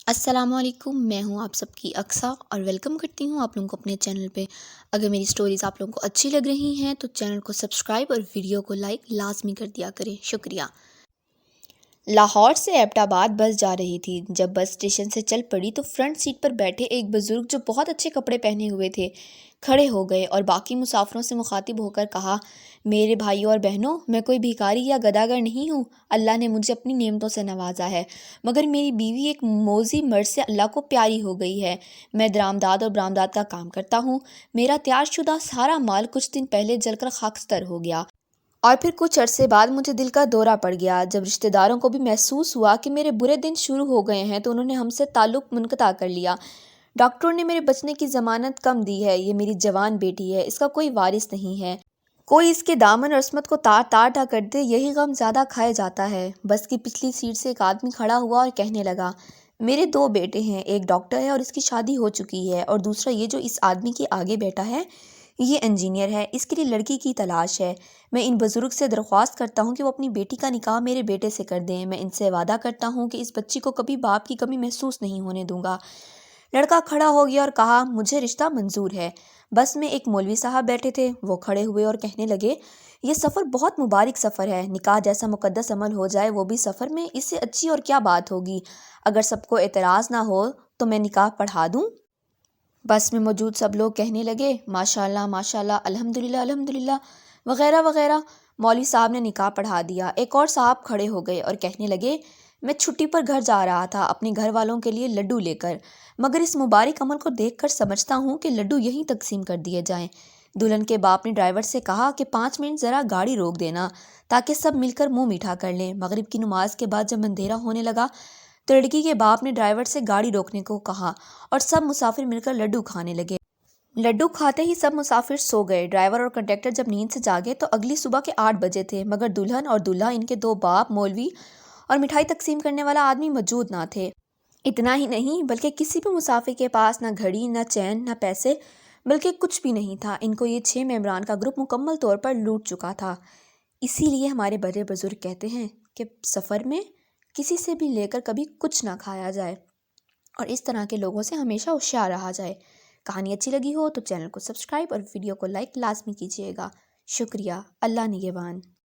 السلام علیکم، میں ہوں آپ سب کی اقصیٰ اور ویلکم کرتی ہوں آپ لوگوں کو اپنے چینل پہ۔ اگر میری سٹوریز آپ لوگوں کو اچھی لگ رہی ہیں تو چینل کو سبسکرائب اور ویڈیو کو لائک لازمی کر دیا کریں، شکریہ۔ لاہور سے ایبٹ آباد بس جا رہی تھی۔ جب بس اسٹیشن سے چل پڑی تو فرنٹ سیٹ پر بیٹھے ایک بزرگ جو بہت اچھے کپڑے پہنے ہوئے تھے کھڑے ہو گئے اور باقی مسافروں سے مخاطب ہو کر کہا، میرے بھائیوں اور بہنوں، میں کوئی بھیکاری یا گداگر نہیں ہوں۔ اللہ نے مجھے اپنی نعمتوں سے نوازا ہے، مگر میری بیوی ایک موذی مرد سے اللہ کو پیاری ہو گئی ہے۔ میں درآمدات اور برآمدات کا کام کرتا ہوں۔ میرا تیار شدہ سارا مال کچھ دن پہلے جل کر خاکستر ہو گیا، اور پھر کچھ عرصے بعد مجھے دل کا دورہ پڑ گیا۔ جب رشتہ داروں کو بھی محسوس ہوا کہ میرے برے دن شروع ہو گئے ہیں تو انہوں نے ہم سے تعلق منقطع کر لیا۔ ڈاکٹروں نے میرے بچنے کی ضمانت کم دی ہے۔ یہ میری جوان بیٹی ہے، اس کا کوئی وارث نہیں ہے۔ کوئی اس کے دامن اور عصمت کو تار تار نہ کر دے، یہی غم زیادہ کھایا جاتا ہے۔ بس کی پچھلی سیٹ سے ایک آدمی کھڑا ہوا اور کہنے لگا، میرے 2 بیٹے ہیں، ایک ڈاکٹر ہے اور اس کی شادی ہو چکی ہے، اور دوسرا یہ جو اس آدمی کے آگے بیٹھا ہے یہ انجینئر ہے، اس کے لیے لڑکی کی تلاش ہے۔ میں ان بزرگ سے درخواست کرتا ہوں کہ وہ اپنی بیٹی کا نکاح میرے بیٹے سے کر دیں۔ میں ان سے وعدہ کرتا ہوں کہ اس بچی کو کبھی باپ کی کمی محسوس نہیں ہونے دوں گا۔ لڑکا کھڑا ہو گیا اور کہا، مجھے رشتہ منظور ہے۔ بس میں ایک مولوی صاحب بیٹھے تھے، وہ کھڑے ہوئے اور کہنے لگے، یہ سفر بہت مبارک سفر ہے۔ نکاح جیسا مقدس عمل ہو جائے وہ بھی سفر میں، اس سے اچھی اور کیا بات ہوگی۔ اگر سب کو اعتراض نہ ہو تو میں نکاح پڑھا دوں۔ بس میں موجود سب لوگ کہنے لگے، ماشاءاللہ ماشاءاللہ، الحمدللہ الحمدللہ، وغیرہ وغیرہ۔ مولوی صاحب نے نکاح پڑھا دیا۔ ایک اور صاحب کھڑے ہو گئے اور کہنے لگے، میں چھٹی پر گھر جا رہا تھا اپنے گھر والوں کے لیے لڈو لے کر، مگر اس مبارک عمل کو دیکھ کر سمجھتا ہوں کہ لڈو یہیں تقسیم کر دیے جائیں۔ دلہن کے باپ نے ڈرائیور سے کہا کہ 5 منٹ ذرا گاڑی روک دینا تاکہ سب مل کر منہ میٹھا کر لیں۔ مغرب کی نماز کے بعد جب اندھیرا ہونے لگا تو لڑکی کے باپ نے ڈرائیور سے گاڑی روکنے کو کہا اور سب مسافر مل کر لڈو کھانے لگے۔ لڈو کھاتے ہی سب مسافر سو گئے۔ ڈرائیور اور کنڈکٹر جب نیند سے جاگے تو اگلی صبح کے 8 بجے تھے، مگر دلہن اور دلہا، ان کے 2 باپ، مولوی اور مٹھائی تقسیم کرنے والا آدمی موجود نہ تھے۔ اتنا ہی نہیں بلکہ کسی بھی مسافر کے پاس نہ گھڑی، نہ چین، نہ پیسے، بلکہ کچھ بھی نہیں تھا۔ ان کو یہ 6 ممبران کا گروپ مکمل طور پر لوٹ چکا تھا۔ اسی لیے ہمارے بڑے بزرگ کہتے ہیں کہ سفر میں کسی سے بھی لے کر کبھی کچھ نہ کھایا جائے، اور اس طرح کے لوگوں سے ہمیشہ ہوشیار رہا جائے۔ کہانی اچھی لگی ہو تو چینل کو سبسکرائب اور ویڈیو کو لائک لازمی کیجیے گا، شکریہ۔ اللہ نگہبان۔